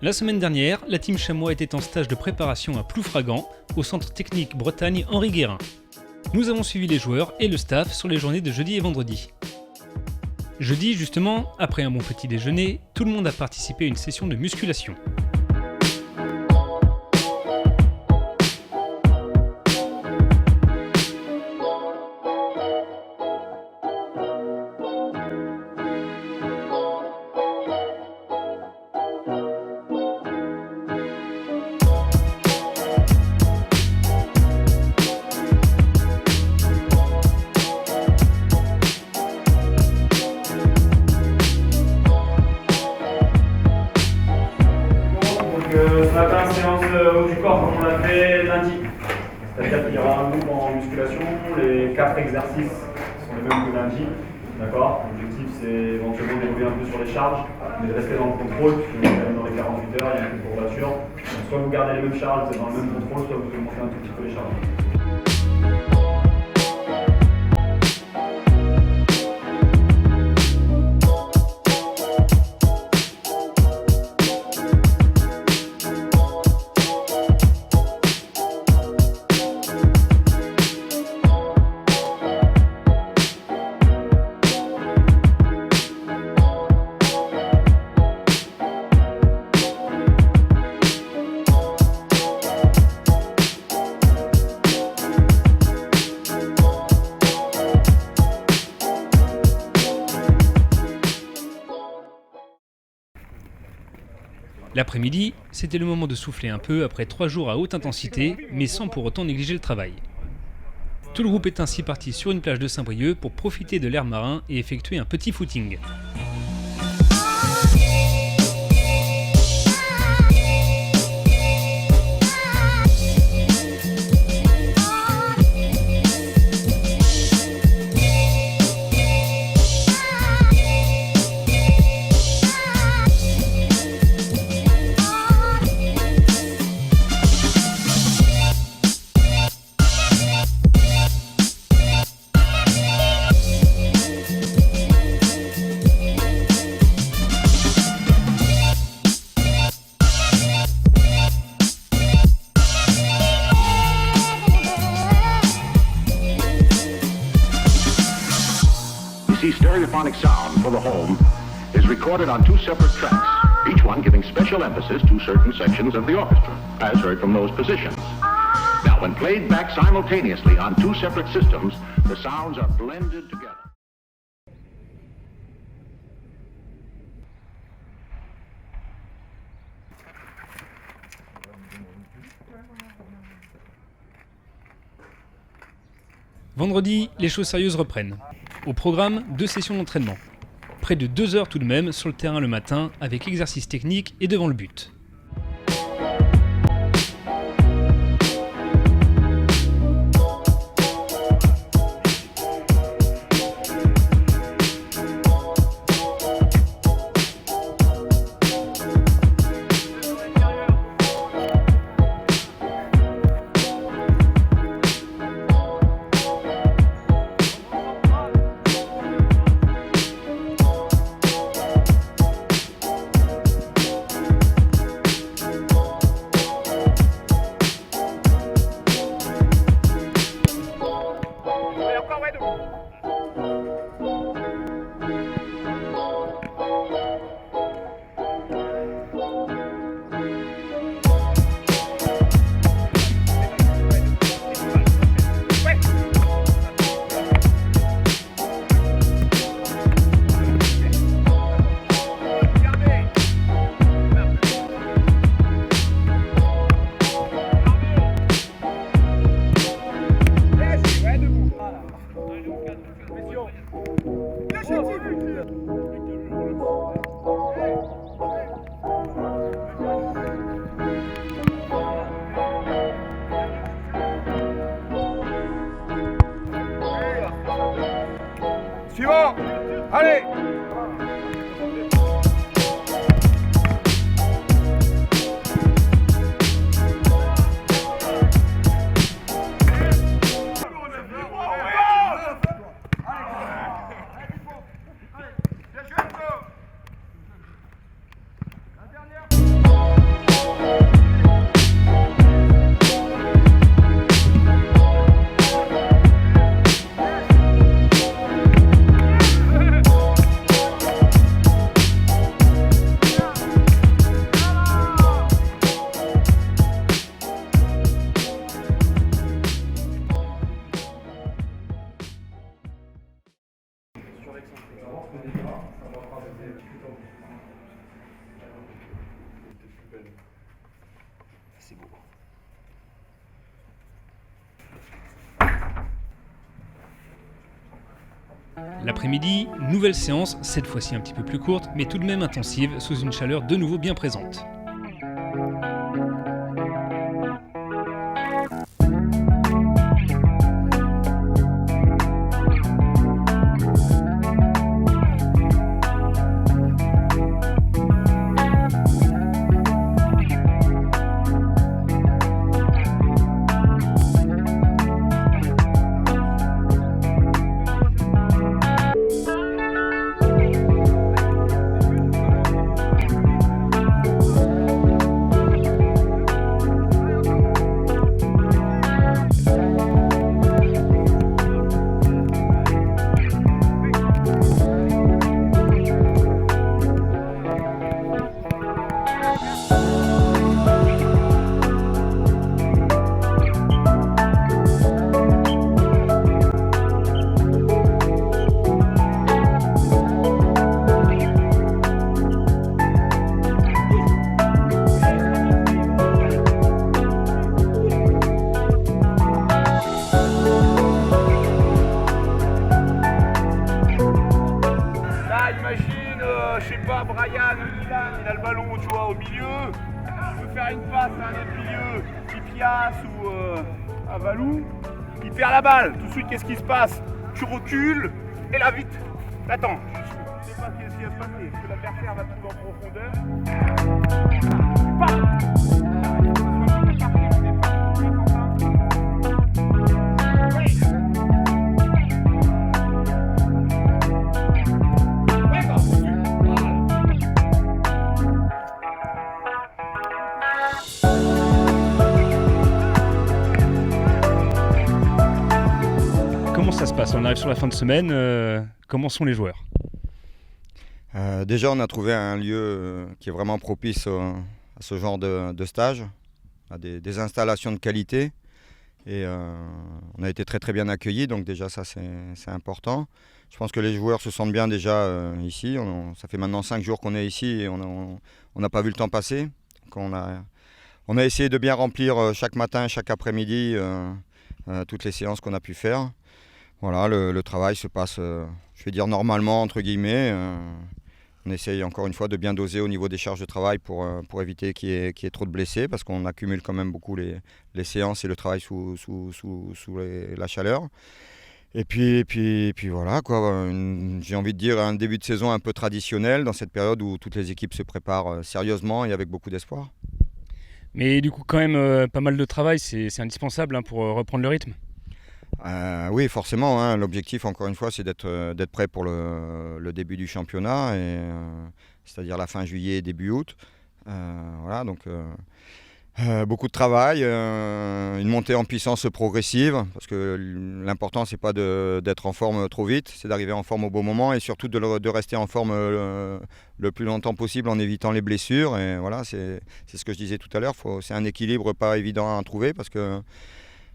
La semaine dernière, la team Chamois était en stage de préparation à Ploufragan, au centre technique Bretagne Henri Guérin. Nous avons suivi les joueurs et le staff sur les journées de jeudi et vendredi. Jeudi, justement, après un bon petit déjeuner, tout le monde a participé à une session de musculation. Ce matin, séance haut du corps comme on l'a fait lundi. C'est-à-dire qu'il y aura un groupe en musculation, les 4 exercices sont les mêmes que lundi. D'accord. L'objectif c'est éventuellement d'évoluer un peu sur les charges, mais de rester dans le contrôle, puisque quand même dans les 48 heures, il y a une courbature. Donc soit vous gardez les mêmes charges, vous êtes dans le même contrôle, soit vous augmentez un tout petit peu les charges. L'après-midi, c'était le moment de souffler un peu après 3 jours à haute intensité, mais sans pour autant négliger le travail. Tout le groupe est ainsi parti sur une plage de Saint-Brieuc pour profiter de l'air marin et effectuer un petit footing. Stereophonic sound for the home is recorded on 2 separate tracks, each one giving special emphasis to certain sections of the orchestra, as heard from those positions. Now, when played back simultaneously on 2 separate systems, the sounds are blended together. Vendredi, les choses sérieuses reprennent. Au programme, 2 sessions d'entraînement. Près de 2 heures tout de même sur le terrain le matin avec exercice technique et devant le but. Suivant. Allez. La dernière. L'après-midi, nouvelle séance, cette fois-ci un petit peu plus courte, mais tout de même intensive, sous une chaleur de nouveau bien présente. Je sais pas, Brian, il a le ballon, tu vois, au milieu. Il veut faire une passe à un autre milieu, Pipias ou à Valou. Il perd la balle. Tout de suite, qu'est-ce qui se passe? Tu recules et là, vite, attends. Je sais pas ce qui va se passer. Est-ce que l'adversaire va trouver en profondeur? Comment ça se passe? On arrive sur la fin de semaine, comment sont les joueurs? Déjà, on a trouvé un lieu qui est vraiment propice à ce genre de stage, à des installations de qualité. Et on a été très très bien accueillis, donc déjà ça c'est important. Je pense que les joueurs se sentent bien déjà ici. Ça fait maintenant 5 jours qu'on est ici et on n'a pas vu le temps passer. Donc on a essayé de bien remplir chaque matin, chaque après-midi, toutes les séances qu'on a pu faire. Voilà, le travail se passe, je vais dire normalement, entre guillemets. On essaye encore une fois de bien doser au niveau des charges de travail pour éviter qu'il y ait trop de blessés, parce qu'on accumule quand même beaucoup les séances et le travail sous la chaleur. Et puis voilà, quoi. J'ai envie de dire un début de saison un peu traditionnel dans cette période où toutes les équipes se préparent sérieusement et avec beaucoup d'espoir. Mais du coup, quand même, pas mal de travail, c'est indispensable pour reprendre le rythme. Oui, forcément, hein. L'objectif, encore une fois, c'est d'être prêt pour le début du championnat, c'est-à-dire la fin juillet et début août. Voilà, donc beaucoup de travail, une montée en puissance progressive, parce que l'important, c'est pas d'être en forme trop vite, c'est d'arriver en forme au bon moment et surtout de rester en forme le plus longtemps possible en évitant les blessures. Et voilà, c'est ce que je disais tout à l'heure, c'est un équilibre pas évident à trouver, parce que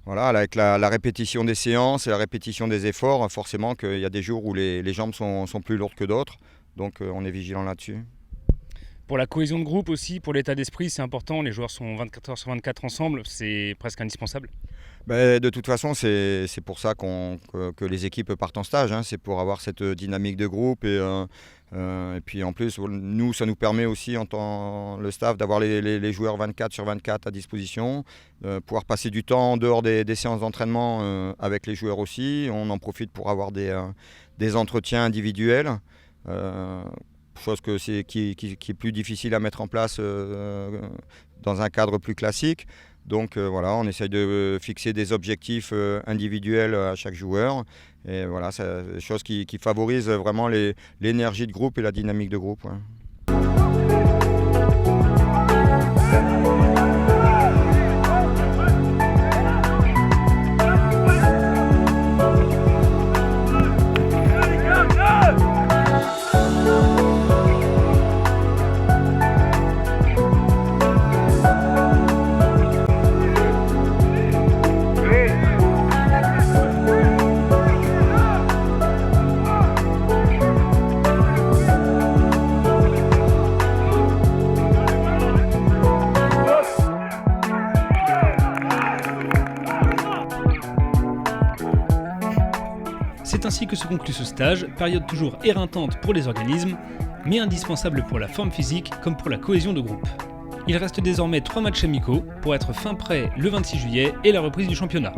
voilà, avec la répétition des séances et la répétition des efforts, forcément qu'il y a des jours où les jambes sont plus lourdes que d'autres. Donc on est vigilant là-dessus. Pour la cohésion de groupe aussi, pour l'état d'esprit, c'est important. Les joueurs sont 24 heures sur 24 ensemble, c'est presque indispensable. De toute façon, c'est pour ça que les équipes partent en stage. Hein. C'est pour avoir cette dynamique de groupe. Et puis en plus, nous, ça nous permet aussi, en tant le staff, d'avoir les joueurs 24 sur 24 à disposition, pouvoir passer du temps en dehors des séances d'entraînement avec les joueurs aussi. On en profite pour avoir des entretiens individuels, chose qui est plus difficile à mettre en place dans un cadre plus classique. Donc voilà, on essaye de fixer des objectifs individuels à chaque joueur. Et voilà, c'est des choses qui favorisent vraiment l'énergie de groupe et la dynamique de groupe. Ouais. C'est ainsi que se conclut ce stage, période toujours éreintante pour les organismes, mais indispensable pour la forme physique comme pour la cohésion de groupe. Il reste désormais 3 matchs amicaux pour être fin prêt le 26 juillet et la reprise du championnat.